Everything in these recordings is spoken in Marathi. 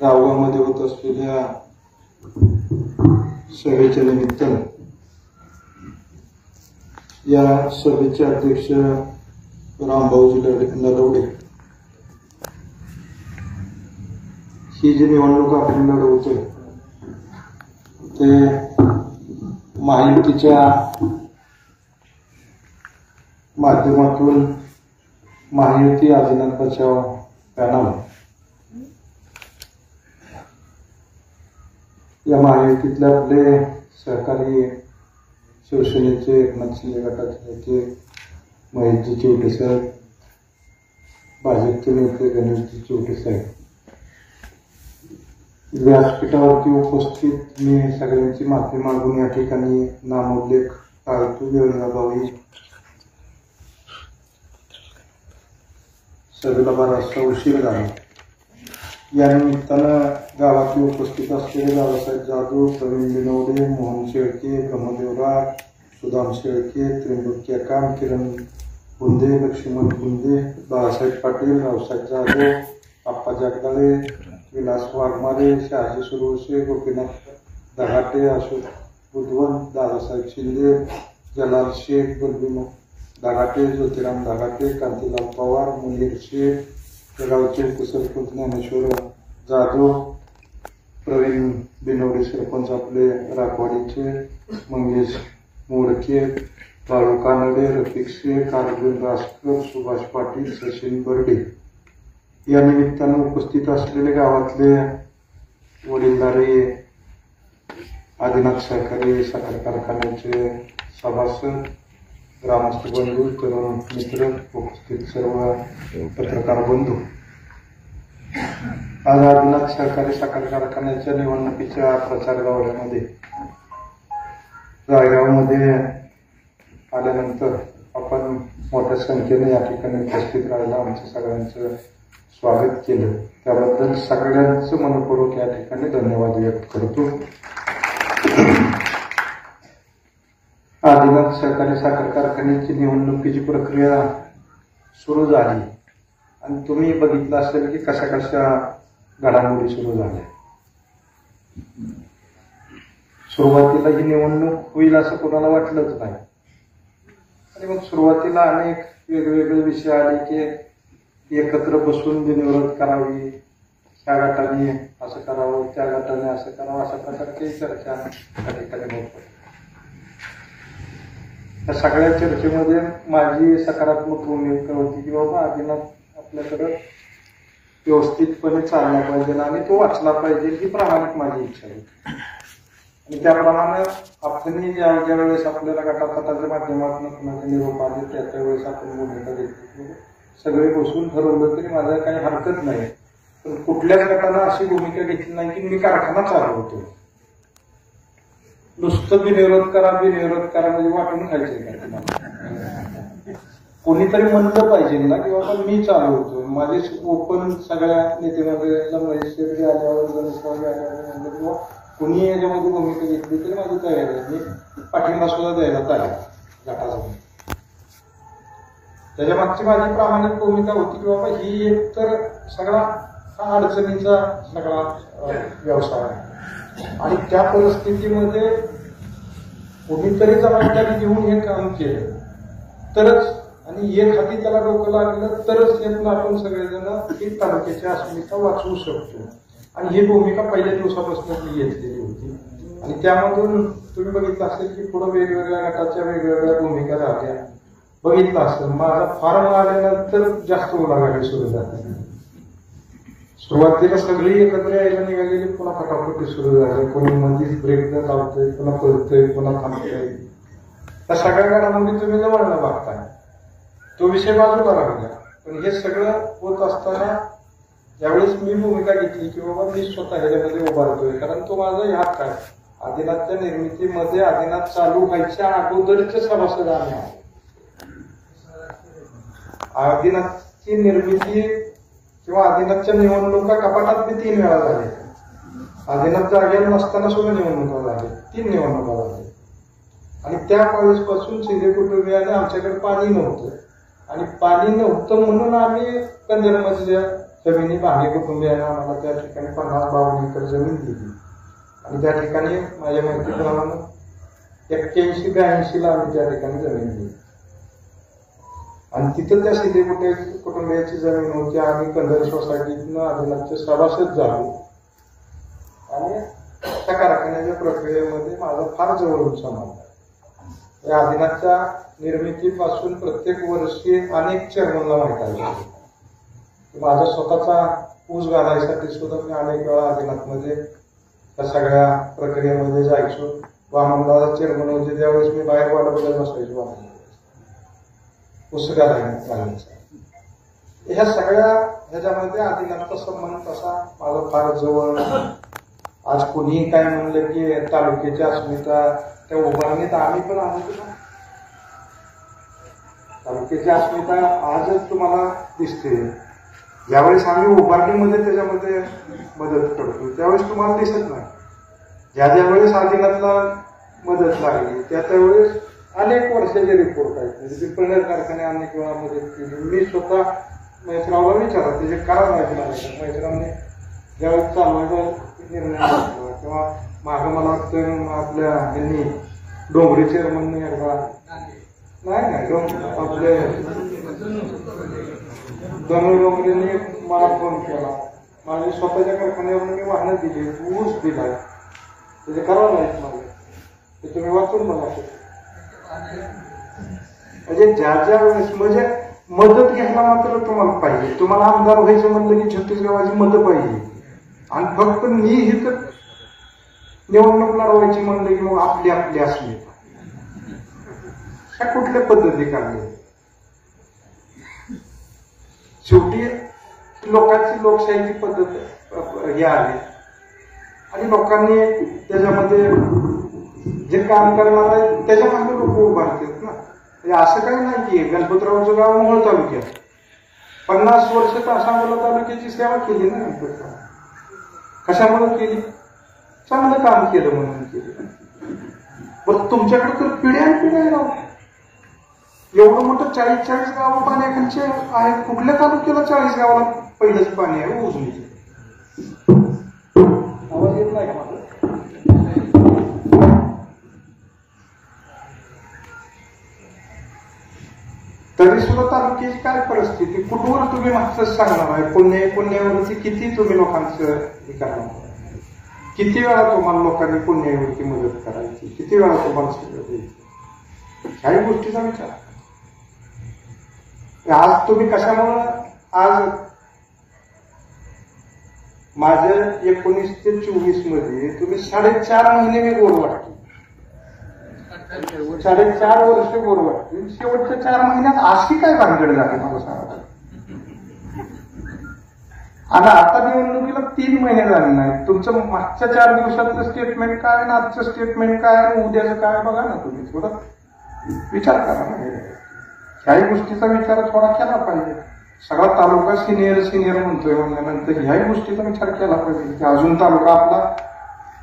गावामध्ये होत असलेल्या सभेच्या निमित्त या सभेचे अध्यक्ष रामभाऊजी नलवडे ही जी निवडणूक आपण लढवतोय ते महायुतीच्या माध्यमातून महायुती आदिनाथ बचाव पॅनल या महायुतीतले आपले सहकारी शिवसेनेचे एकनाथ शिंदे गटाचे नेते महेशजी चिवटे साहेब, भाजपचे नेते गणेशजी चिवटे साहेब, व्यासपीठावरती उपस्थित मी सगळ्यांची माफी मागून या ठिकाणी नामोल्लेख टाळतो. वेळाभावी सभेला बराचसा उशीर झाला. या निमित्तानं गावातले उपस्थित असलेले दादासाहेब जाधव, प्रवीण बिनवडे, मोहन शेळके, ब्रह्मदेवराव, सुदाम शेळके, त्र्यंबक केकाम, किरण गुंदे, लक्ष्मण गुंदे, बाळासाहेब पाटील, रावसाहेब जाधव, आप्पा जगदाळे, विलास वाघमारे, शहाजी सुरवसे, गोपीनाथ दघाटे, अशोक बुधवंत, दादासाहेब शिंदे, जलाल शेख, बलबीन दघाटे, ज्योतिराम दघाटे, कांतीलाल पवार, मुनीर शेख, गावचे उपसरपंच ज्ञानेश्वर जाधव, प्रवीण बिनवडे सरपंच आपले राखवाडीचे, मंगेश मोडके, बाळू कानडे, रफिक शेख, अर्जुन रासकर, सुभाष पाटील, सचिन बर्डे या निमित्तानं उपस्थित असलेले गावातले वडीलधारे आदिनाथ सहकारी साखर कारखान्याचे सभासद, ग्रामस्थ बंधू, तरुण मित्र, उपस्थित सर्व पत्रकार बंधू, आज आदिनाथ सहकारी साखर कारखान्याच्या निवडणुकीच्या प्रचार दौऱ्यामध्ये जायगावमध्ये आल्यानंतर आपण मोठ्या संख्येने या ठिकाणी उपस्थित राहायला आमचं सगळ्यांचं स्वागत केलं. त्याबद्दल सगळ्यांचं मनपूर्वक या ठिकाणी धन्यवाद व्यक्त करतो. आदिनाथ सहकारी साखर कारखान्याची निवडणुकीची प्रक्रिया सुरू झाली आणि तुम्ही बघितलं असेल की कशा कशा घडामोडी सुरू झाल्या. सुरुवातीला ही निवडणूक होईल असं कोणाला वाटलंच नाही आणि मग सुरुवातीला अनेक वेगवेगळे विषय आले की एकत्र बसून बिनविरोध करावी, त्या गटाने असं करावं, त्या गटाने असं करावं, अशा प्रकारची चर्चा त्या ठिकाणी होत. त्या सगळ्या चर्चेमध्ये माझी सकारात्मक भूमिका होती की बाबा आदिनाथ आपल्याकडं व्यवस्थितपणे चालला पाहिजे आणि तो वाचला पाहिजे ही प्रामाणिक माझी इच्छा होती. आणि त्याप्रमाणे आपण ज्या वेळेस आपल्याला गटातटाच्या माध्यमातून कुणाचे निरोप आले त्या वेळेस आपण भूमिका घेतली. सगळे बसून ठरवलं तरी माझा काही हरकत नाही, पण कुठल्याच गटानं अशी भूमिका घेतली नाही की मी कारखाना चालवतो. नुसतं बिनविरोध करा म्हणजे वाटून खायचे का? कोणीतरी म्हणलं पाहिजे ना की बाबा मी चालवतो. माझे ओपन सगळ्या नेतेमध्ये महेश शेळके आल्यावर, गणेशराव आल्यावर म्हणलं किंवा कोणी याच्यामध्ये भूमिका घेतली तरी माझी तयारी आहे, मी पाठिंबा सुद्धा द्यायला तयार गटाचा. त्याच्या मागची माझी प्रामाणिक भूमिका होती की बाबा ही एक तर सगळा हा अडचणीचा सगळा व्यवसाय आहे आणि त्या परिस्थितीमध्ये कोणीतरी जबाबदारी घेऊन हे काम केलं तरच आणि एक हाती त्याला डोकं लागलं तरच यातून आपण सगळेजण ही तालुक्याची अस्मिता वाचवू शकतो. आणि ही भूमिका पहिल्या दिवसापासून मी घेतलेली होती आणि त्यामधून तुम्ही बघितलं असेल की पुढे वेगवेगळ्या गटाच्या वेगवेगळ्या भूमिका झाल्या. बघितलं असेल माझा फॉर्म आल्यानंतर जास्त उलाढाली सुरू झाली. सुरुवातीला सगळी एकत्र यायला निघालेली, पुन्हा फटाफटी सुरू झाली. कोणी मधीच ब्रेक लावतोय, पुन्हा पळतोय, पुन्हा थांबतोय. त्या सगळ्या घडामोडी तुम्ही जवळला बघताय. तो विषय बाजूला राहिला. पण हे सगळं होत असताना यावेळेस मी भूमिका घेतली की बाबा मी स्वतः ह्याच्यामध्ये उभारतोय, कारण तो माझा ह्यात काय आदिनाथच्या निर्मितीमध्ये आदिनाथ चालू व्हायच्या अगोदरचे सभासद आम्ही आहोत. आदिनाथची निर्मिती किंवा आदिनाथच्या निवडणुका कपाटात मी 3 वेळा झाल्या. आदिनाथ जागेवर नसताना सुद्धा निवडणुका झाल्या, 3 निवडणुका झाल्या. आणि त्या वेळेसपासून शिंदे कुटुंबियाने आमच्याकडे पाणी नव्हतं आणि पाणी नव्हतं म्हणून आम्ही कंजरमधल्या जमिनी भांगे कुटुंबियांना आम्हाला त्या ठिकाणी 50-52 एकर जमीन दिली आणि त्या ठिकाणी माझ्या माहितीप्रमाणे 81-82 आम्ही त्या ठिकाणी जमीन दिली आणि तिथं त्या शिंदे कुटुंबियाची जमीन होती. आम्ही कंदर सोसायटीतनं आदिनाथचे सभासद झालो आणि त्या कारखान्याच्या प्रक्रियेमध्ये माझा फार जवळून संबंध आहे. या आदिनाथच्या निर्मितीपासून प्रत्येक वर्षी अनेक चेअरमनला माहिती आहे. माझा स्वतःचा ऊस घालायसाठी सुद्धा मी अनेक वेळा आदिनाथमध्ये त्या सगळ्या प्रक्रियेमध्ये जायचो. वामनदादा चेअरमन होते त्यावेळेस मी बाहेर वाट बघत बसायचो ऊस घालायचा. ह्या सगळ्या ह्याच्यामध्ये आदिनाथचा संबंध तसा माझा फार जवळ. आज कुणीही काय म्हणलं की तालुक्याची अस्मिता त्या उभारणीत आम्ही पण आहोत ना. तालुक्याची अस्मिता आजच तुम्हाला दिसते. ज्यावेळेस आम्ही उभारणीमध्ये त्याच्यामध्ये मदत करतो त्यावेळेस तुम्हाला दिसत नाही. ज्या वेळेस आदिनाथला मदत लागली त्यावेळेस अनेक वर्षाचे रिपोर्ट आहेत. म्हणजे पिंपळनेर कारखाने अनेक वेळा मदत केली. मी स्वतः महेशरावला विचारलं त्याचे कारण माहिती नाही. महेशरावने ज्यावेळेस चालवायचा निर्णय घेतला किंवा मागं मला वाटतं आपल्या यांनी डोंगरी चेअरमनने एकदा नाही आपले डोंगरीने मला फोन केला. माझ्या स्वतःच्या कारखान्यावर मी वाहनं दिली, ऊस दिलाय. त्याचे करावं नाही माझे ते तुम्ही वाचून बघा. म्हणजे ज्या वेळेस म्हणजे मदत घ्यायला मात्र तुम्हाला पाहिजे. तुम्हाला आमदार व्हायचं म्हणलं की छत्तीसगडाची मदत पाहिजे आणि फक्त मी ही तर निवडणूक लढवायची म्हणलं की मग आपली असली ह्या कुठल्या पद्धती काढल्या. शेवटी लोकांची लोकशाहीची पद्धत हे आली आणि लोकांनी त्याच्यामध्ये जे काम करणार आहे त्याच्या मागे लोक उभारतात ना. म्हणजे असं काही नाही की गणपतरावचं गाव मोहोळ तालुक्यात 50 वर्ष सांगोला तालुक्याची सेवा केली ना. गणपतराव कशामुळे केली? चांगलं काम केलं म्हणून केलं. पण तुमच्याकडे तर पिढ्या राहू. एवढं मोठं 40 गावं पाण्याखालचे आहेत. कुठल्या तालुक्याला 40 गावाला पहिलंच पाणी आहे उजनीचे? आवाज येत नाही का माझं? तरी सुद्धा तालुक्याची काय परिस्थिती कुठवर तुम्ही मागचं सांगणार आहे? पुण्यावरती किती तुम्ही लोकांचं हे करणार? किती वेळा तुम्हाला लोकांनी पुण्यावरती मदत करायची? किती वेळा तुम्हाला सगळं द्यायचं? ह्याही गोष्टीचा विचार. आज तुम्ही कशामुळं आज माझ्या 19 ते 24 मध्ये तुम्ही 4.5 महिने मी गोड वाटतो. 4.5 वर्ष गोड वाटतील. शेवटच्या 4 महिन्यात अशी काय भानगड झाली मला सांगा. आणि आता निवडणुकीला 3 महिने झाले नाही. तुमचं मागच्या 4 दिवसातलं स्टेटमेंट काय आणि आजचं स्टेटमेंट काय आणि उद्याचं काय बघा ना तुम्ही. थोडं विचार करा ना. ह्याही गोष्टीचा विचार थोडा केला पाहिजे. सगळा तालुका सिनियर म्हणतोय म्हणल्यानंतर ह्याही गोष्टीचा विचार केला पाहिजे की अजून तालुका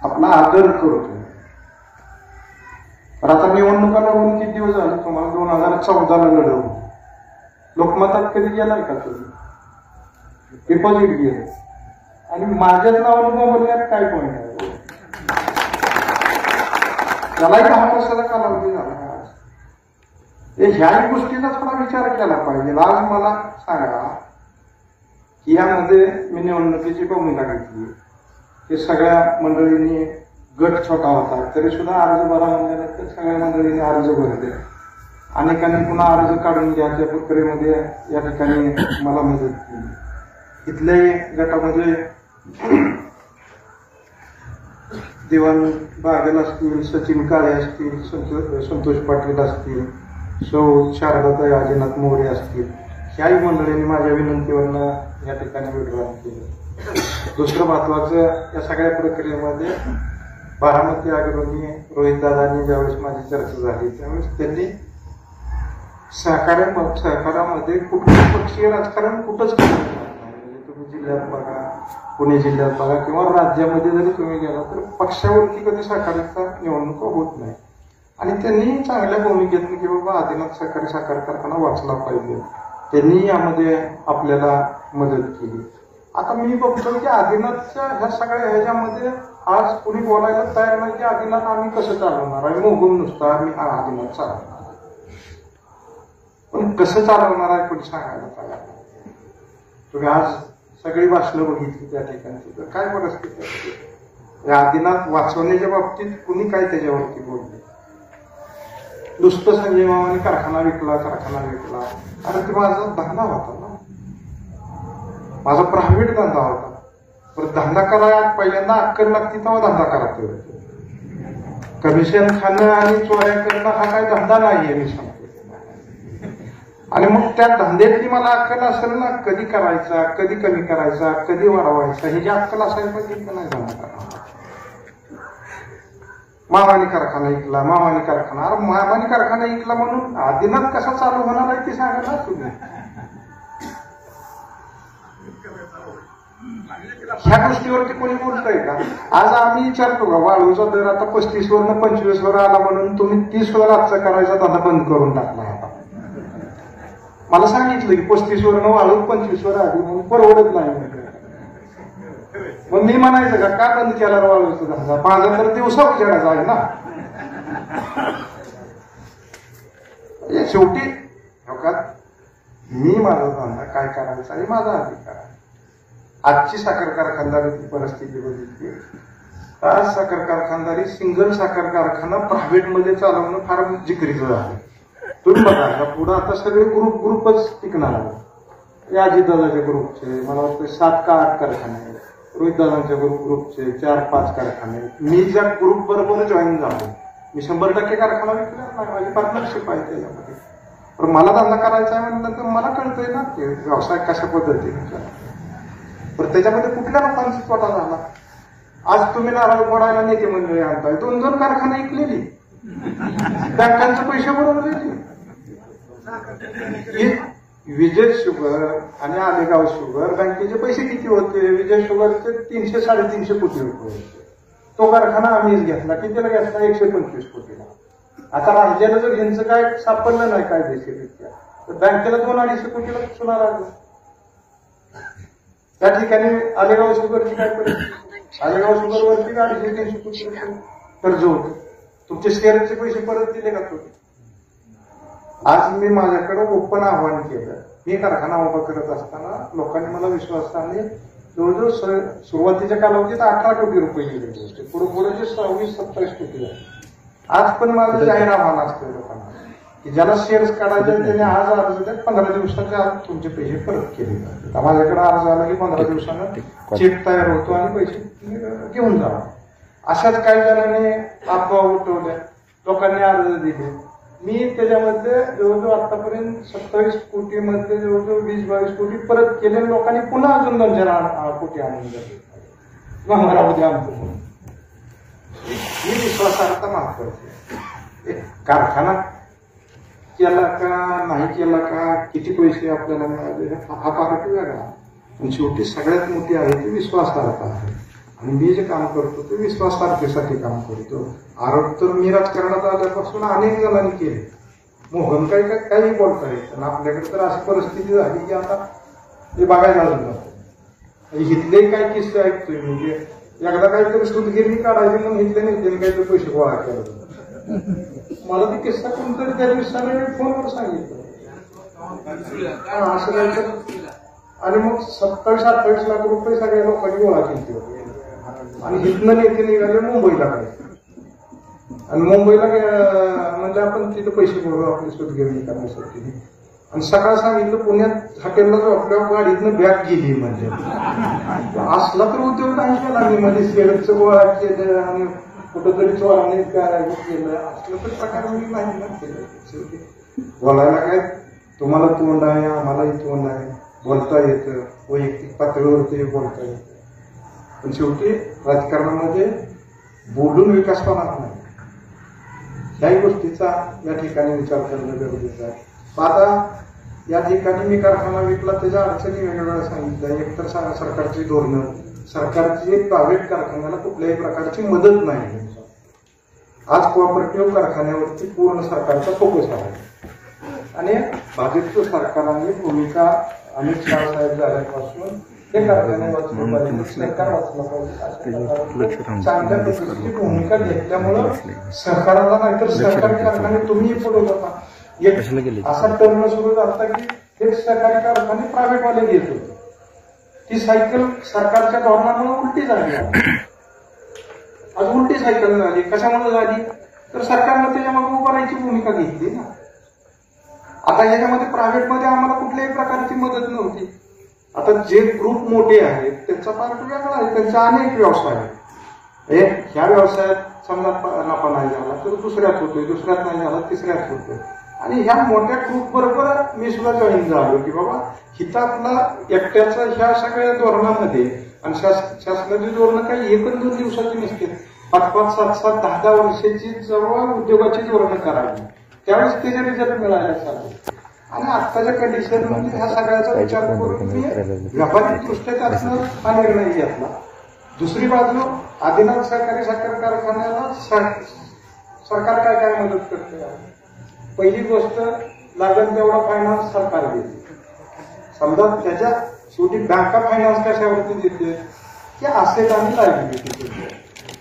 आपला आदर करतोय. तर आता निवडणुका लढवून किती दिवस झाले तुम्हाला? 2014ला लढवून लोकमतात कधी गेलाय का तुम्ही? डिपॉझिट गेलं आणि माझ्याच नावानं बोलण्यात काय पॉईंट आहे? त्यालाही 10 वर्षाचा कालावधी झाला. ह्याही गोष्टीचा थोडा विचार केला पाहिजे. आज मला सांगा की यामध्ये मी निवडणुकीची भूमिका घेतली. हे सगळ्या मंडळींनी गट छोटा होता तरी सुद्धा अर्ज भरा म्हणल्यानंतर सगळ्या मंडळींनी अर्ज भरले. अनेकांनी पुन्हा अर्ज काढून घ्या त्या प्रक्रियेमध्ये या ठिकाणी मला मदत केली. इथल्याही गटामध्ये दिवाण बागेल असतील, सचिन काळे असतील, संतोष पाटील असतील, सौ शारदाताई आदिनाथ मोरे असतील, ह्याही मंडळींनी माझ्या विनंतीवरनं या ठिकाणी विड्रॉल केलं. दुसरं महत्वाचं या सगळ्या प्रक्रियेमध्ये बारामती अग्रणी रोहितदादांनी ज्यावेळेस माझी चर्चा झाली त्यावेळेस त्यांनी सहकार्यामध्ये कुठलं पक्षीय राजकारण कुठंच केलं नाही. म्हणजे तुम्ही जिल्ह्यात बघा, पुणे जिल्ह्यात बघा किंवा राज्यामध्ये जरी तुम्ही गेला तर पक्षावरती कधी सहकार्याचा निवडणुका होत नाही. आणि त्यांनी चांगल्या भूमिकेतून की बाबा आदिनाथ सहकारी साखर कारखाना वाचला पाहिजे त्यांनी यामध्ये आपल्याला मदत केली. आता मी बघतो की आदिनाथच्या ह्या सगळ्या ह्याच्यामध्ये आज कुणी बोलायला तयार नाही की आदिनाथ आम्ही कसं चालवणार आहे, मोगून नुसतं आम्ही आदिनाथ चालवणार, पण कसं चालवणार आहे कोणी सांगायला तयार नाही. तुम्ही आज सगळी भाषणं बघितली त्या ठिकाणी, तर काय परिस्थिती असते. आदिनाथ वाचवण्याच्या बाबतीत कुणी काय त्याच्यावरती बोलले. नुसतं संजय मामाने कारखाना विकला. अरे ते माझा धंदा होता ना, माझा प्रायव्हेट धंदा होता. पण धंदा करायला पहिल्यांदा अक्कल लागते तेव्हा धंदा करायचा. कमिशन खाणं आणि चोऱ्या करणं हा काय धंदा नाहीये मी सांगतो. आणि मग त्या धंद्यातली मला अक्कल असेल ना, कधी करायचा, कधी कमी करायचा, कधी वाढवायचा, हे जे अक्कल असायला पाहिजे की नाही धंदा करायचा. मामाने कारखाना ऐकला. अरे मामाने कारखाना ऐकला म्हणून आदिनाथ कसा चालू होणार आहे ते सांगा ना तुम्ही. ह्या गोष्टीवरती कोणी बोलतंय का? आज आम्ही विचारतो का वाळूचा दर आता 35 वरनं 25 वर आला म्हणून तुम्ही 30 वर आजचा करायचा धंदा बंद करून टाकला. आता मला सांगितलं की 35 वरनं वाळू 25 वर आली म्हणून परवडत नाही. मग मी म्हणायचं का बंद केला वाळूचा धंदा? माझा तर दिवसा उजेडाचा आहे ना. शेवटी मी माझा धंदा काय करायचा आहे माझा अधिकार आहे. आजची साखर कारखानदारीची परिस्थिती बघितली. आज साखर कारखानदारी सिंगल साखर कारखाना प्रायव्हेटमध्ये चालवणं फार जिकरीचं झालं. तुम्ही बघा पुढं आता सगळे ग्रुपच टिकणार आहे. या अजितदादाच्या ग्रुपचे मला वाटतं 7 का 8 कारखाने आहेत. रोहितदादांच्या ग्रुपचे 4-5 कारखाने. मी ज्या ग्रुप बरोबर जॉईन झालो, मी 100% कारखाना विकला नाही. माझी पार्टनरशिप आहे त्याच्यामध्ये. पण मला धंदा करायचा आहे म्हणलं तर मला कळतंय ना ते व्यवसाय कशा पद्धतीने. पण त्याच्यामध्ये कुठल्या लोकांचा तोटा झाला. आज तुम्ही नारळ फोडायला नेते मंडळी आणताय. 2-2 कारखाने ऐकलेली, बँकांचे पैसे बरोबर विजय शुगर आणि आलेगाव शुगर बँकेचे पैसे किती होते? विजय शुगरचे 300-350 कोटी रुपये होते. तो कारखाना आम्हीच घेतला. कितीला घेतला? 125 कोटीला. आता राज्याला जर यांचं काय सापडलं नाही कायदेशीररित्या तर बँकेला 2-250 कोटीला सुनार आलं. त्या ठिकाणी आलेगाव शुगरची काय परिस्थिती? आलेगाव शुगरवरती 250-300 कोटी रुपये कर्ज होतं. तुमचे शेअरचे पैसे परत दिले का तुम्ही? आज मी माझ्याकडे ओपन आव्हान केलं. मी कारखाना उभा करत असताना लोकांनी मला विश्वासाने जवळजवळ सुरुवातीच्या कालावधीत 18 कोटी रुपये गेले होते. पुढे 26-27 कोटी झाले. आज पण माझं जाहीर आव्हान असतं लोकांना की ज्याला शेअर्स काढायचे त्याने आज अर्ज द्या, 15 दिवसाच्या आत तुमचे पैसे परत केले जातात. माझ्याकडे अर्ज आला की 15 दिवसानं चेक तयार होतो आणि पैसे घेऊन जावा. अशाच काही जणांनी अफवा उठवल्या, लोकांनी अर्ज दिले. मी त्याच्यामध्ये जवळजवळ आतापर्यंत 27 कोटीमध्ये जवळजवळ 20-22 कोटी परत केले. लोकांनी पुन्हा अजून 2-4 कोटी आणून दिले. मंगळामध्ये आणतो ही विश्वासार्हता महत्वाची. एक कारखाना केला का नाही केला का, किती पैसे आपल्याला मिळाले हा पार्ट वेगळा. पण शेवटी सगळ्यात मोठी आहे ती विश्वासार्हता आहे. आणि मी जे काम करतो ते विश्वासार्हतेसाठी काम करतो. आरोप तर मी राजकारणात आल्यापासून अनेक जणांनी केले. मोहन काही बोलता येत. आणि आपल्याकडे तर अशी परिस्थिती झाली की आता ते बघायला जातो. इथले काय किस्से ऐकतोय म्हणजे एकदा काहीतरी सूतगिरणी काढायची म्हणून इथल्या नेत्याने काहीतरी पैसे गोळा केला. मला ती किस्सा कोणतरी त्या दिवसाने फोनवर सांगितलं असं काहीतरी. आणि मग 27-28 लाख रुपये सगळ्या लोकांनी गोळा केले होते. आणि इथनं नेते निघाले मुंबईला काय. आणि मुंबईला म्हणजे आपण तिथे पैसे भरू आपली सूतगिरणी करण्यासाठी. आणि सकाळ सांगितलं पुण्यात हॉटेलला झोपल्यावर गाडीतनं बॅग गेली. म्हणजे असला तर उद्योग नाही केला मी. म्हणजे शेअरचं गोळा केलं आणि कुठंतरी चोराने काय केलं असलं तर प्रकार मी नाही ना केलं. बोलायला काय तुम्हाला तोंड आहे, आम्हालाही तोंड आहे, बोलता येतं, वैयक्तिक पातळीवरती बोलता येतं. पण शेवटी राजकारणामध्ये बोलून विकास होणार नाही. याही गोष्टीचा या ठिकाणी विचार करणं गरजेचं आहे. आता या ठिकाणी मी कारखाना विकला त्याच्या अडचणी वेगवेगळ्या सांगितल्या. एकतर सरकारची धोरणं, सरकारची प्रायव्हेट कारखान्याला कुठल्याही प्रकारची मदत नाही. आज कोऑपरेटिव्ह कारखान्यावरती पूर्ण सरकारचा फोकस आहे. आणि भाजपच्या सरकारने भूमिका अमित शहा साहेब झाल्यापासून हे कारखाने वाचले पाहिजे, सरकार वाचलं पाहिजे. चांगल्या पद्धतीची भूमिका घेतल्यामुळं सरकारला, नाहीतर सरकारी कारखाने तुम्ही पुढे जाता. एक असा टर्न सुरू झाला की एक सरकारी कारखाने प्रायव्हेटवाले घेत होते. ती सायकल सरकारच्या धोरणामुळे उलटी झाली. आज उलटी सायकल झाली. कशामुळे झाली? तर सरकारनं त्याच्यामागे उभं राहायची भूमिका घेतली ना. आता याच्यामध्ये प्रायव्हेटमध्ये आम्हाला कुठल्याही प्रकारची मदत नव्हती. आता जे ग्रुप मोठे आहेत त्यांचा पार्ट वेगळा आहे, त्यांचा अनेक व्यवसाय आहे. ह्या व्यवसायात समजा नफा नाही झाला तर दुसऱ्यात होतोय, दुसऱ्यात नाही झाला तिसऱ्यात होतोय. आणि ह्या मोठ्या ग्रुप बरोबर मी सुद्धा जॉईन झालो की बाबा हिता आपला एकट्याचा ह्या सगळ्या धोरणामध्ये, आणि शासनाची धोरणं काही 1-2 दिवसाची नसते. 5-5, 7-7, 10-10 वर्षाची जवळ उद्योगाची धोरणं करावी. त्यावेळेस त्याचे रिझल्ट मिळायला चालू. आणि आत्ताच्या कंडिशनमध्ये ह्या सगळ्याचा विचार करून मी व्यापारिक दृष्ट्या त्यातनं हा निर्णय घेतला. दुसरी बाजू आदिनाथ सहकारी साखर कारखान्याला सरकार काय काय मदत करते. पहिली गोष्ट, लागेल तेवढा फायनान्स सरकार देते. समजा त्याच्या शेवटी बँका फायनान्स कशावरती देते की असेट आणि लायबिलिटी देते.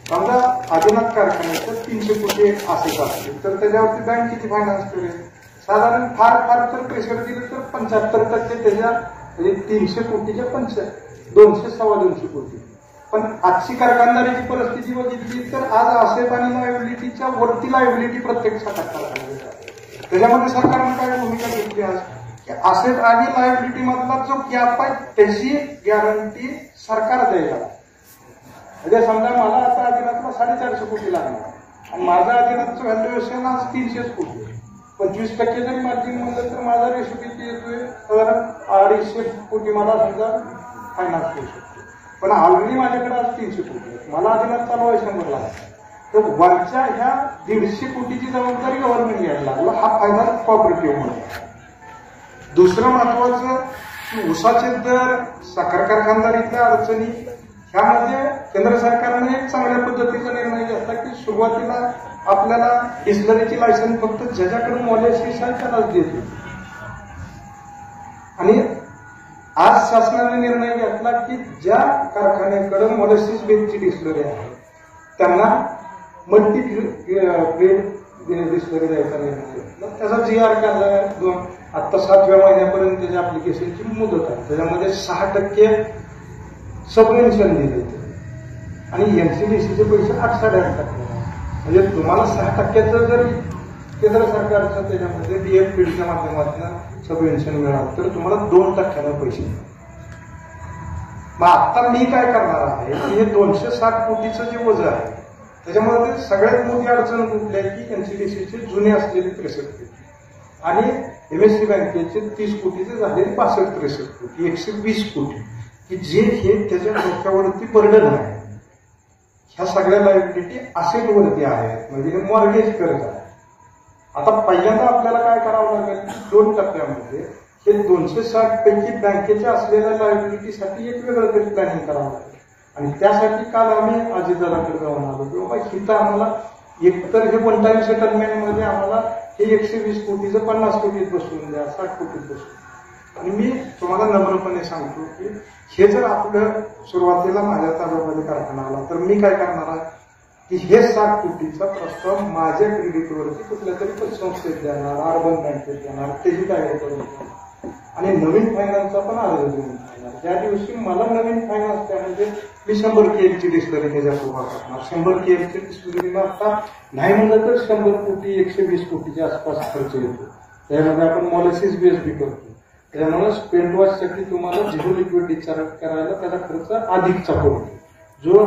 समजा आदिनाथ कारखान्याचं 300 कोटी असेट असतील तर त्याच्यावरती बँक किती फायनान्स करेल? साधारण फार तर प्रेशर दिलं तर 75% त्याच्या, म्हणजे 300 कोटीच्या 200-250 कोटी. पण आजची कारखानदारीची परिस्थिती बघितली तर आज असेट आणि लायबिलिटीच्या वरती लायबिलिटी प्रत्येक कारखान्यात. त्याच्यामध्ये सरकारने काय भूमिका घेतली आज की असेट आणि लायबिलिटी मधला जो गॅप आहे त्याची गॅरंटी सरकार द्यायला. म्हणजे समजा मला आता आदिनाथला 450 कोटी लागणार आणि माझं आदिनाथचं व्हॅल्युएशन आज 300 कोटी. 25% जरी मार्जिन म्हणलं तर माझा रेशो किती येतोय? साधारण 250 कोटी मला समजा फायनान्स करू शकतो. पण ऑलरेडी माझ्याकडे आज 300 कोटी आहे. मला आदिनाथ चालू आहे 100 लाख. तर वरच्या ह्या 150 कोटीची जबाबदारी गव्हर्नमेंट घ्यायला लागला. हा फायदा कॉपरेटिव्ह म्हणून. दुसरं महत्वाचं की ऊसाचे दर, साखर कारखानदारीतल्या अडचणी, ह्यामध्ये केंद्र सरकारने एक चांगल्या पद्धतीचा निर्णय घेतला की सुरुवातीला आपल्याला डिस्लरीची लायसन्स फक्त ज्याच्याकडे मॉलेसिस आहे त्यालाच देते. आणि आज शासनाने निर्णय घेतला की ज्या कारखान्याकडे मॉलेसिस बेसची डिस्लरी आहे त्यांना मल्टी ग्रेड डिस्लरी द्यायचा निर्णय घेतला. त्याचा GR काढला. आता 7व्या महिन्यापर्यंत त्याच्या अप्लिकेशनची मुदत आहे. त्याच्यामध्ये 6% सबवेन्शन दिले आणि NCDCचे पैसे 8-8.5%. म्हणजे तुम्हाला 6%चं जर केंद्र सरकारचं त्याच्यामध्ये DF फीडच्या माध्यमातून सबवेन्शन मिळालं तर तुम्हाला 2% पैसे मिळतात. मग आता मी काय करणार आहे की हे 260 कोटीचं जे वजन आहे त्याच्यामध्ये सगळ्यात मोठी अडचण कुठली आहे की NCDCचे जुने असलेले 63 कोटी आणि MSC बँकेचे 30 कोटीचे झालेले 62-63 कोटी, 120 कोटी की जे हे त्याच्या डोक्यावरती बर्डन आहे. ह्या सगळ्या लायबिलिटी असेटवरती आहेत, म्हणजे हे मॉर्गेज कर्ज आहे. आता पहिल्यांदा आपल्याला काय करावं लागेल की 2 टप्प्यामध्ये हे 260 पैकी बँकेच्या असलेल्या लायबिलिटीसाठी एक वेगळं तरी प्लॅनिंग करावं लागेल. आणि त्यासाठी काल आम्ही अजितदादाकडे जाऊन आलो की बाबा हिथं आम्हाला एकतर हे 1 टाइम सेटलमेंटमध्ये आम्हाला हे 120 कोटीचं 50 कोटीत बसवून द्या, 60 कोटीत बसवून. आणि मी तुम्हाला नम्रपणे सांगतो की हे जर आपलं सुरुवातीला माझ्या ताब्यामध्ये कारखाना आला तर मी काय करणार आहे की हे 60 कोटीचा प्रस्ताव माझ्या क्रेडिटवरती कुठल्या तरी संस्थेत देणार, अर्बन बँकेत देणार, त्याची तयारी करून आणि नवीन फायनान्सचा पण अर्ज देऊन देणार. ज्या दिवशी मला नवीन फायनान्स त्यामध्ये मी 100 KLची डिस्लरी त्याच्यात उभा करणार. 100 KLची डिस्लरीला आता नाही म्हणलं तर 100 कोटी 120 कोटीच्या आसपास खर्च येतो. त्यामध्ये आपण मॉलिसिस बेस बी करतो. त्यामुळे स्पेंट वॉशसाठी तुम्हाला झिरो लिक्विड डिस्चार्ज करायला त्याचा खर्च अधिकचा पडतो जो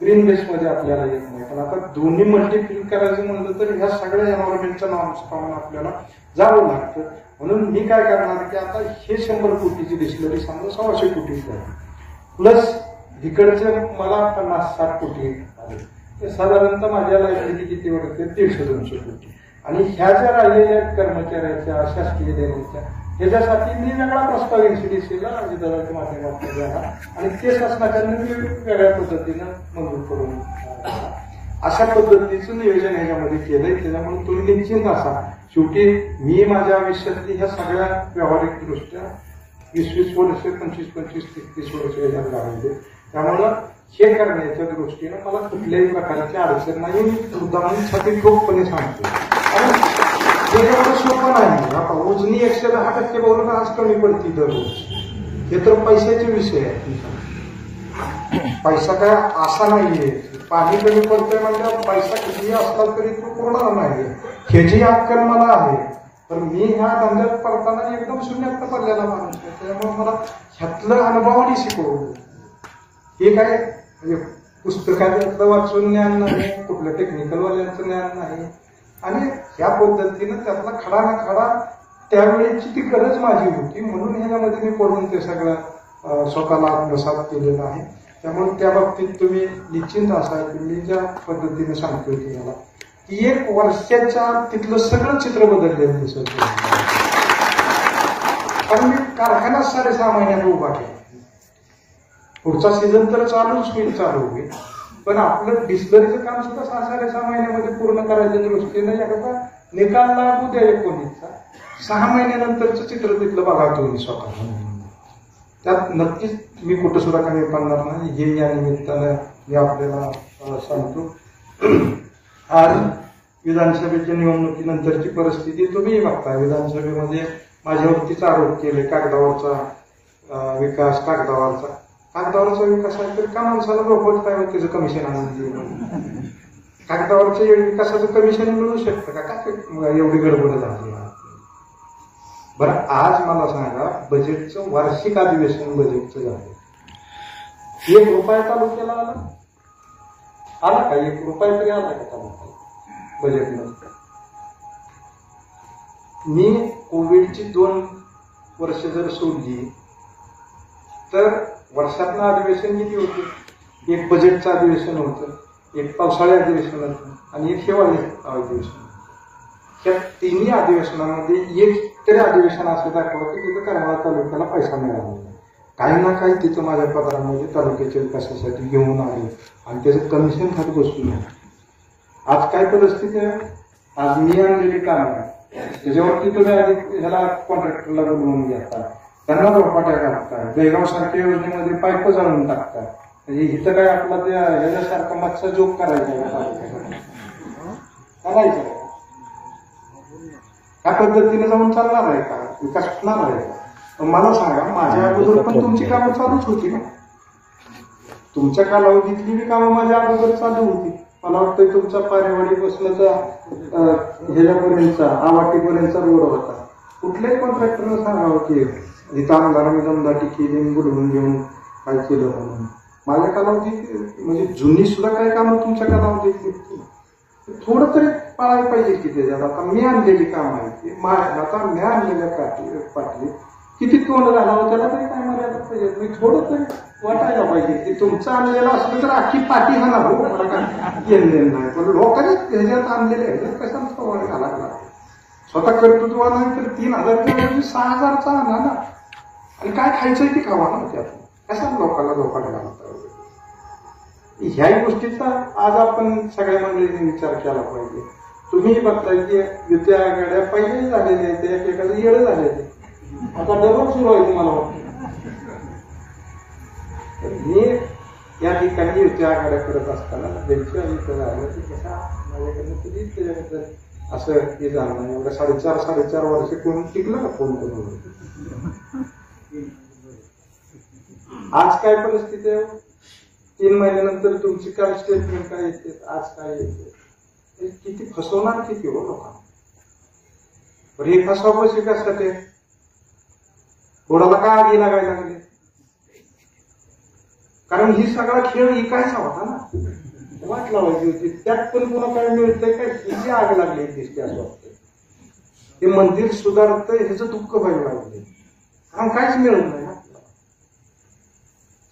ग्रीन बेसमध्ये आपल्याला येत नाही. पण आता दोन्ही मल्टीफिल करायचं म्हणलं तर ह्या सगळ्या एन्व्हायरमेंटच्या नॉर्म्स पाहून आपल्याला जावं लागतं. म्हणून मी काय करणार की आता हे 100 कोटीची डिस्लरी समजा 100 कोटीची आहे प्लस इकडचे मला 50-60 कोटी आले. ते साधारणतः माझ्या लायबिलिटी किती वाटते 150-200 कोटी. आणि ह्या ज्या राहिलेल्या कर्मचाऱ्याच्या शासकीय देण्याच्या ह्याच्यासाठी मी वेगळा प्रस्ताव NCDCला अजितदादाच्या माध्यमातून द्यावा आणि ते शासनाकडून मी वेगळ्या पद्धतीनं मंजूर करून अशा पद्धतीचं नियोजन ह्याच्यामध्ये केलंय. त्याच्यामुळे तुम्ही निश्चिंत असा. शेवटी मी माझ्या आयुष्यातली ह्या सगळ्या व्यावहारिक दृष्ट्या 20-20 वर्ष 25-25 30 वर्ष याच्यात लागले. त्यामुळं हे करण्याच्या दृष्टीनं मला कुठल्याही प्रकारची अडचण नाही. मी मुद्दाम छाती ठोकपणे सांगतो. आणि हे एवढं सोपं नाही. आता उजनी 110% बोलून आज कमी पडती दररोज. हे तर पैशाचे विषय आहे. पैसा काय असा नाहीये. पाणी कमी पडतंय म्हणजे पैसा कितीही असला तरी तो पूर्ण नाही. ह्याची अक्कल मला आहे. तर मी ह्या धंद्यात पडताना एकदम शून्यात पडलेला माणूस आहे. त्यामुळे मला ह्यातलं अनुभवाने शिकवलं. हे काय म्हणजे पुस्तकातलं वाचून ज्ञान नाही, कुठल्या टेक्निकलवाल्यांचं ज्ञान नाही. आणि ह्या पद्धतीनं त्यातला खडा ना खडा त्यावेळेची ती गरज माझी होती. म्हणून ह्याच्यामध्ये मी पडून ते सगळं स्वतःला आत्मसात केलेलं आहे. त्यामुळे त्या बाबतीत तुम्ही निश्चिंत असाल की मी ज्या पद्धतीने सांगतोय तुम्हाला की 1 वर्षाच्या तिथलं सगळं चित्र बदललेलं दिसत. कारण मी कारखाना 6.5 महिन्यात उभा केला. पुढचा सीझन तर चालू होईल. पण आपलं डिस्लरीचं काम सुद्धा 6-6.5 महिन्यामध्ये पूर्ण करायच्या दृष्टीने याचा निकाल लागू द्या 19चा. 6 महिन्यानंतरचं चित्र तिथलं बघा तुम्ही स्वतः. त्यात नक्कीच मी कुठं सुद्धा कमी पडणार नाही. हे या निमित्तानं मी आपल्याला सांगतो. आज विधानसभेच्या निवडणुकीनंतरची परिस्थिती तुम्ही बघताय. विधानसभेमध्ये माझ्यावरतीच आरोप केले कागदावरचा विकास, कागदावरचा विकास आहे तर का माणसाला रोबोट काय त्याचं कमिशन आणून दिलं? कागदावरच्या विकासाचं कमिशन मिळू शकतं का? काय एवढी गडबड झाली? बरं आज मला सांगा, बजेटचं वार्षिक अधिवेशन बजेटचं झालं. 1 रुपया तालुक्याला आला का? 1 रुपया तरी आला का तालुक्याला बजेटमध्ये? मी कोविडची 2 वर्ष जर सोडली तर वर्षातलं अधिवेशन किती होतं? 1 बजेटचं अधिवेशन होतं, 1 पावसाळी अधिवेशन होतं आणि 1 हिवाळी अधिवेशन. त्या तिन्ही अधिवेशनामध्ये 1 तरी अधिवेशन असं दाखवलं की तिथं करमाळा तालुक्याला पैसा मिळाला. काही ना काही तिथं माझ्या पत्रामध्ये तालुक्याच्या विकासासाठी घेऊन आले आणि त्याचं कमिशन खात बसलो. आज काय परिस्थिती आहे? आज मी आणलेली काम आहे त्याच्यावरती तुम्ही आधी ह्याला कॉन्ट्रॅक्टरला बोलवून घेता, त्यांना झोपाट्या घालताय, बेळगाव सारख्या योजनेमध्ये पाईप जाळून टाकताय. म्हणजे इथं काय आपला त्या ह्याच्यासारखा मागचा जोक करायचा करायचा त्या पद्धतीने जाऊन चालणार आहे का? विकास होणार आहे का? मला सांगा, माझ्या अगोदर पण तुमची कामं चालूच होती ना. तुमच्या कालावधीतली बी कामं माझ्या अगोदर चालू होती. मला वाटतं तुमचा पारेवाडी बसण्याचा ह्याच्यापर्यंतचा आवाटीपर्यंतचा रोड होता. कुठल्याही कॉन्ट्रॅक्टरनं सांगावं की इथं आमदारांनी दमदाटी केली, बोलवून घेऊन काय केलं म्हणून. माझ्या कालावधीत म्हणजे जुनी सुद्धा काही कामं तुमच्या कालावधीत थोडं तरी पाळायला पाहिजे की त्याच्यात. आता मी आणलेली काम आहे, आता मी आणलेल्या पाटली किती तोंड घालावं त्याला तरी काय मर्यादा पाहिजे. मी थोडं तरी वाटायला पाहिजे की तुमचं आणलेलं असलं तर अख्खी पाठी हा ना हो, मला काय येणं नाही. पण लोकांनी ह्याच्यात आणलेले ह्याच्यात कशाला वाढ घालायला? स्वतः कर्तृत्व नाही तर 3,000 6,000चा आणा ना. आणि काय खायचंय ते खावा ना. त्यात कशाला लोकांना धोका घालता? ह्याही गोष्टीचा आज आपण सगळ्या मंडळींनी विचार केला पाहिजे. तुम्ही बघताय की युती आघाड्या पहिलेही झालेले आहेत, एकेकाचं येडं झालेले, आता डबल सुरू आहे. तुम्हाला वाटतं मी या ठिकाणी युती आघाड्या करत असताना त्यांची झालं की कसा माझ्याकडनं कधीच त्याच्याबद्दल असं हे झालं नाही. एवढं 4.5 वर्ष कोण टिकलं का फोन करून? आज काय परिस्थिती आहे? 3 महिन्यानंतर तुमची काय स्टेटमेंट काय येते, आज काय येते? किती फसवणार किती हो लोकांना. पण हे फसवा शिकायसाठी घोडाला का आगी लागायला लागली? कारण ही सगळा खेळ इकायचा होता ना, वाट लावायची होती. त्यात पण पुन्हा काय मिळतंय काय? हिची आग लागली दिसते असं वाटतं. ते मंदिर सुधारतंय ह्याचं दुःख व्हायला लागले, कारण काहीच मिळत नाही ना.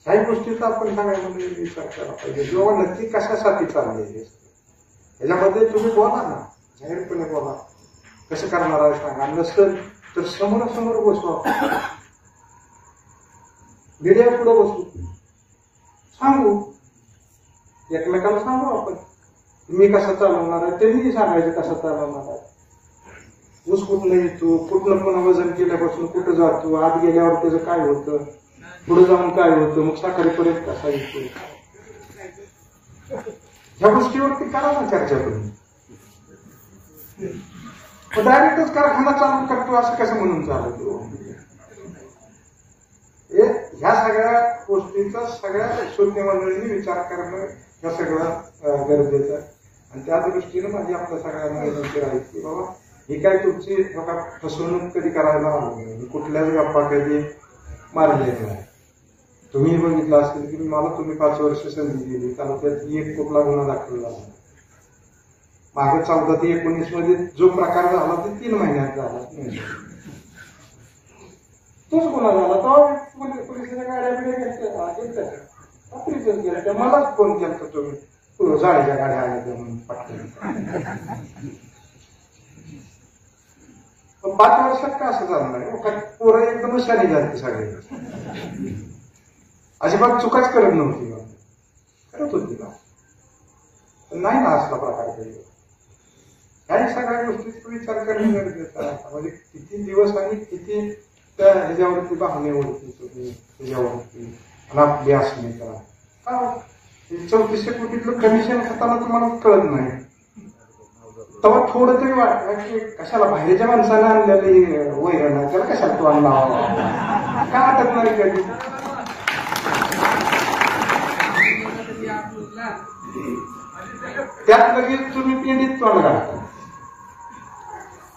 ह्याही गोष्टीचा आपण सगळ्यामध्ये विचार केला पाहिजे. जेव्हा नक्की कशासाठी चाललेली ह्याच्यामध्ये तुम्ही बोला ना, जाहीरपणे बोला. कसं करणार आहे सांगा. नसेल तर समोरासमोर बसू, मीडिया पुढे बसू, सांगू, एकमेकाला सांगू आपण मी कसं चालवणार आहे, त्यांनी सांगायचं कसं चालवणार आहे. ऊस कुठनं येतो, कुठनं पुन्हा वजन केल्यापासून कुठं जातो, आत गेल्यावर त्याचं काय होतं, पुढे जाऊन काय होतं, मग साखरेपर्यंत कसा येतो, ह्या गोष्टीवरती करा ना चर्चा तुम्ही. डायरेक्टच कारखाना चालू करतो असं कसं म्हणून चालतो. ह्या सगळ्या गोष्टींचा सगळ्या शून्य मंडळींनी विचार करणं हे सगळं गरजेचं आहे. आणि त्या दृष्टीनं माझी आपल्या सगळ्यांना विनंती राहील की बाबा ही काय तुमची फसवणूक कधी करायला नाही, कुठल्याच गप्पा कधी मारलेल्या नाही. तुम्ही बघितलं असेल की मला तुम्ही 5 वर्ष संधी दिली, तालुक्यात एक कुठला गुन्हा दाखल झाला. मागे 14 ते 19 मध्ये जो प्रकार झाला ते 3 महिन्यात झाला. तोच गुन्हा झाला तो पोलिसांच्या गाड्या गेल्या, मलाच फोन केला तुम्ही जाळीच्या गाड्या आल्या म्हणून पटकन. 5 वर्षात का असं झालं नाही, पोरं एकदम शाली झाली सगळे, अजिबात चुकाच करत नव्हती, करत होती ना, नाही ना असला प्रकार काही. ह्या सगळ्या गोष्टीचा विचार करणं गरजेचं आहे. म्हणजे किती दिवस आणि किती त्या ह्याच्यावरती पाहण्यावरती तुम्ही ह्याच्यावरती आपली अस्मिता का 3400 कोटीतलं कमिशन खाताना तुम्हाला कळत नाही, तेव्हा थोडं तरी वाटतं की कशाला बाहेरच्या माणसाने आणलेली वैरण त्याला कशाला तो आणला का वाटत नाही कधी. त्यात लगेच तुम्ही पिंडीत तोंड घालता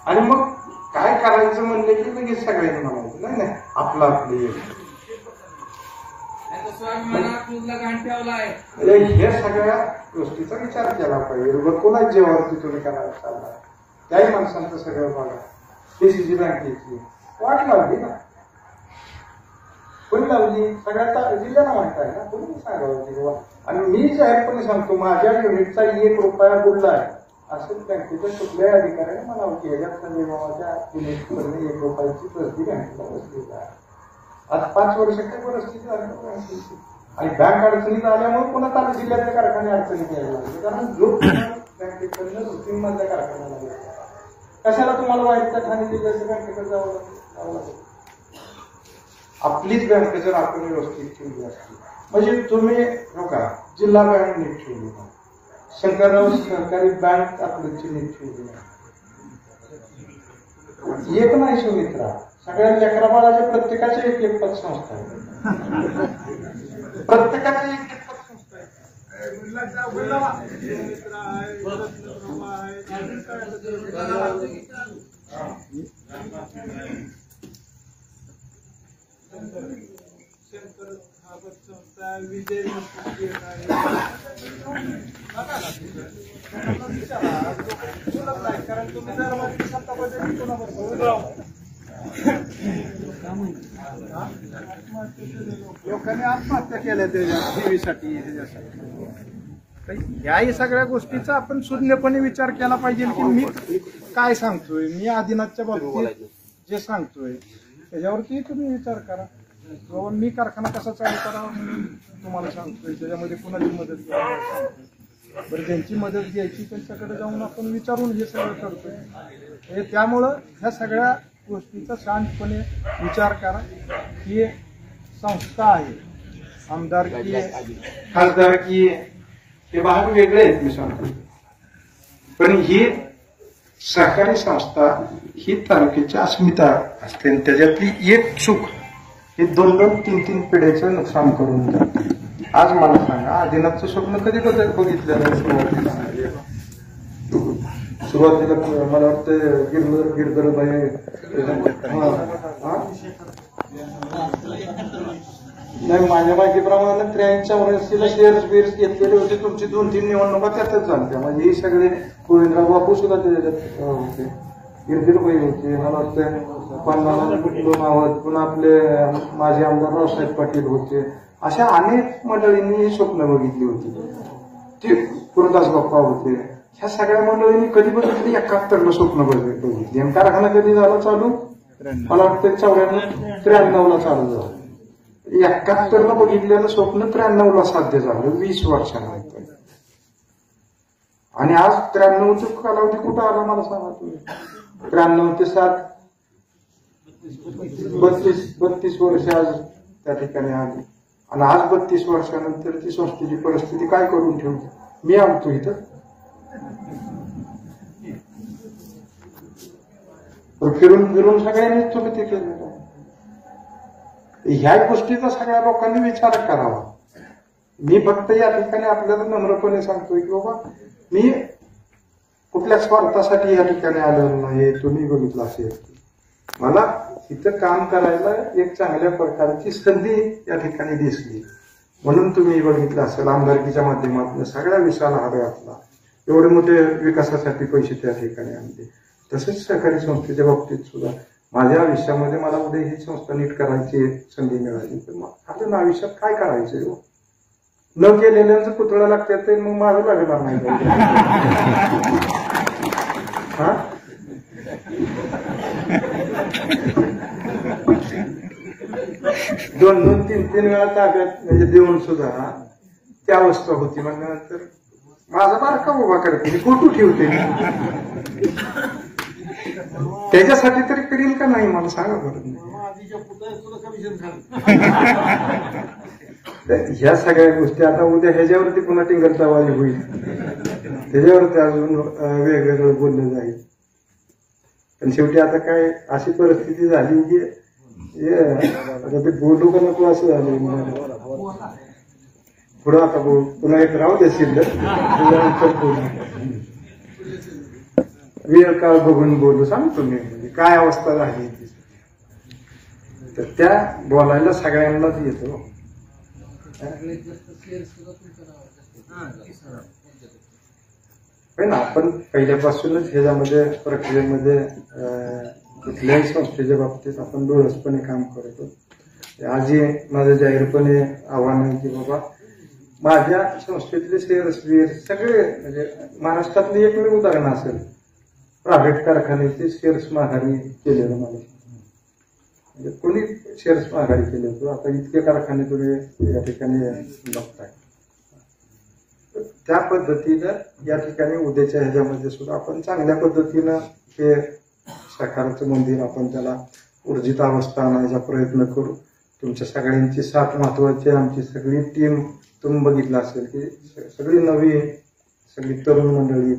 आणि मग काय करायचं म्हणलं की लगेच सगळ्यांनी म्हणायचं नाही नाही आपलं आपली. हे सगळ्या गोष्टीचा विचार केला पाहिजे. कोणाच जेव्हावरती तुम्ही करायला चालला त्याही माणसांचं सगळं बघा. डीसीसी बँकेची वाट लावली ना, कोणी लावली, सगळ्या जिल्ह्याला म्हणताय ना, कोणी सांगावं की बाबा. आणि मी जाहीरपणे सांगतो माझ्या युनिटचा 1 रुपया बुडला आहे असं बँकेच्या कुठल्याही अधिकाऱ्याने म्हणावं की याच्यात संजय बाबाच्या युनिटमध्ये 1 रुपयाची प्रसिद्धी बँकेला बसलेली आहे. आज 5 वर्ष काही परिस्थिती झाली बँकेची आणि बँक अडचणीत आल्यामुळे पुन्हा तालुका जिल्ह्यातल्या कारखाने अडचणीत यायला लागले. कारण जो बँकेकडनं रुटीनमधल्या कारखान्याला गेला कशाला तुम्हाला वाईट ठाणे जिल्ह्याच्या बँकेकडे जावं लागेल. आपलीच बँक जर आपण व्यवस्थित ठेवली असती म्हणजे तुम्ही का जिल्हा बँक नीट ठेवली नाही, शंकरराव सहकारी बँक आपल्याची नीट ठेवली नाही, एक नाही सुमित्रा सगळ्या लेकरा बाळाच्या प्रत्येकाची एक पतसंस्था आहे, प्रत्येकाची एक पतसंस्था आहे. विजय कारण तुम्ही लोकांनी आत्महत्या केल्या त्याच्या टीव्हीसाठी ह्यासाठी. याही सगळ्या गोष्टीचा आपण शून्यपणे विचार केला पाहिजे की मी काय सांगतोय, मी आदिनाथच्या बाबतीत जे सांगतोय त्याच्यावरती तुम्ही विचार करा. बाबा मी कारखाना कसा चालू करावा म्हणून तुम्हाला सांगतोय, त्याच्यामध्ये कुणाची मदत घ्यावी, बरं ज्यांची मदत घ्यायची त्यांच्याकडे जाऊन आपण विचारून हे सगळं करतोय. त्यामुळं ह्या सगळ्या गोष्टीचा शांतपणे विचार करा. ही संस्था आहे, आमदारकी खासदारकी हे भाग वेगळे आहेत मी सांगतो, पण ही सहकारी संस्था ही तालुक्याची अस्मिता असते आणि त्याच्यातली एक चूक हे 2-2, 3-3 पिढ्याचं नुकसान करून जाते. आज मला सांगा आदिनाथचं स्वप्न कधी बघितलेलं सुरुवातीला मला वाटतं गिरधरबाई नाही माझ्या माहितीप्रमाणे 83-84 शेअर्स बिअर्स घेतलेले होते. तुमची 2-3 निवडणुका त्यातच झाल्या. म्हणजे हे सगळे गोविंदराव बापू सुद्धा त्याच्यात होते, गिरधरबाई होते, मला वाटतं पन्नास पुन्हा आपले माजी आमदार रावसाहेब पाटील होते. अशा अनेक मंडळींनी स्वप्न बघितली होती. ते गुरुदास बाप्पा होते. ह्या सगळ्या मंडळींनी कधी बघितली 71ला स्वप्न बघितली. आणि कारखाना कधी झाला चालू, मला वाटतं 93ला चालू झालं. 71ला बघितलेलं स्वप्न 93ला साध्य झालं, 20 वर्षानंतर. आणि आज 93चा कालावधी कुठं आला मला सांगा तुम्ही. 93 ते 7 32 वर्ष आज त्या ठिकाणी आली आणि आज 32 वर्षानंतर ती संस्थेची परिस्थिती काय करून ठेवली. मी आणतो इथं फिरून फिरून सगळ्यांनी चुकीचे केले. ह्या गोष्टीचा सगळ्या लोकांनी विचार करावा. मी फक्त या ठिकाणी आपल्याला नम्रपणे सांगतोय की बाबा मी कुठल्या स्वार्थासाठी या ठिकाणी आलेलो नाही. तुम्ही बघितलं असेल मला इथं काम करायला एक चांगल्या प्रकारची संधी या ठिकाणी दिसली म्हणून तुम्ही बघितलं असेल आमदारकीच्या माध्यमातून सगळ्या विषयाला हात घातला. एवढे मोठे विकासासाठी पैसे त्या ठिकाणी आणले. तसेच सहकारी संस्थेच्या बाबतीत सुद्धा माझ्या आयुष्यामध्ये मला उद्या ही संस्था नीट करायची संधी मिळाली तर मग आपल्या आयुष्यात काय करायचं. न केलेल्यांचं पुतळा लागतात ते मग मारू लागणार नाही. हा 2-2, 3-3 वेळा ताब्यात म्हणजे देऊन सुद्धा त्या अवस्था होती. म्हणल्यानंतर माझा बारका उभा करते फोटो ठेवते त्याच्यासाठी तरी करील का नाही मला सांगा बरं. ह्या सगळ्या गोष्टी आता उद्या ह्याच्यावरती पुन्हा टिंगलतावारी होईल. त्याच्यावरती अजून वेगवेगळं बोललं जाईल. पण शेवटी आता काय अशी परिस्थिती झाली की आता ते बोलू का नको असं झालं. पुढं आता बोल पुन्हा एक राहू दे शिल्लक वेळ काळ बघून बोलू सांगतो मी म्हणजे काय अवस्था झाली तर त्या बोलायला सगळ्यांनाच येतो. पण आपण पहिल्यापासूनच ह्याच्यामध्ये प्रक्रियेमध्ये कुठल्याही संस्थेच्या बाबतीत आपण डोळसपणे काम करतो. आजही माझं जाहीरपणे आव्हान आहे की बाबा माझ्या संस्थेतले शेअर्स सगळे म्हणजे महाराष्ट्रातले एकमेव उदाहरण असेल प्रायव्हेट कारखान्याचे शेअर्स माघारी केलेलं मला म्हणजे कोणी शेअर्स माघारी केले होते. आता इतके कारखाने तुम्ही या ठिकाणी बघताय. त्या पद्धतीनं या ठिकाणी उद्याच्या ह्याच्यामध्ये सुद्धा आपण चांगल्या पद्धतीनं हे साकाराचं मंदिर आपण त्याला ऊर्जित अवस्था आणायचा प्रयत्न करू. तुमच्या सगळ्यांची साथ महत्वाची. आमची सगळी टीम तुम्ही बघितलं असेल की सगळी नवी सगळी तरुण मंडळी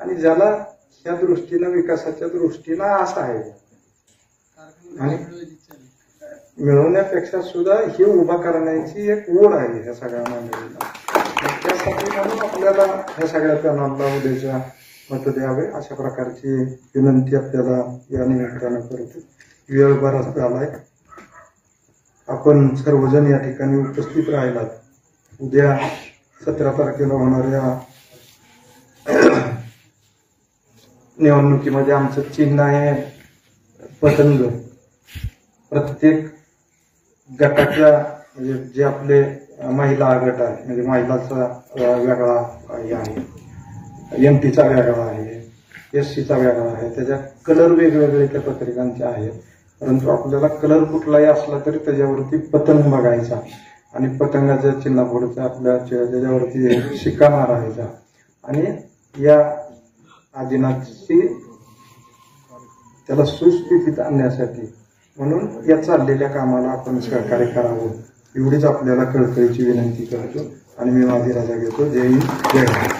आणि ज्याला या दृष्टीनं विकासाच्या दृष्टीनं आशा आहे आणि मिळवण्यापेक्षा सुद्धा हे उभा करण्याची एक ओढ आहे ह्या सगळ्या मंडळींना. त्यासाठी म्हणून आपल्याला ह्या सगळ्या पॅनलला उद्याच्या मत द्यावे अशा प्रकारची विनंती आपल्याला या निमित्तानं करतो. वेळ बराच झालाय. आपण सर्वजण या ठिकाणी उपस्थित राहिलात. उद्या 17 तारखेला होणाऱ्या निवडणुकीमध्ये आमचं चिन्ह आहे पतंग. प्रत्येक गटाच्या म्हणजे जे आपले महिला गट आहे म्हणजे महिलाचा वेगळा हे आहे, एमपीचा वेगळा आहे, एससीचा वेगळा आहे. त्याच्या कलर वेगवेगळे त्या पत्रिकांचे आहेत. परंतु आपल्याला कलर कुठलाही असला तरी त्याच्यावरती पतंग बघायचा आणि पतंगाच्या चिन्हापुढचा आपल्या त्याच्यावरती शिक्का मारायचा आणि या आदिनाथची त्याला सुस्थितीत आणण्यासाठी म्हणून या चाललेल्या कामाला आपण सहकार्य करावं एवढीच आपल्याला कळकळीची विनंती करतो आणि मी माझी रजा घेतो. जय हिंद जय भारत.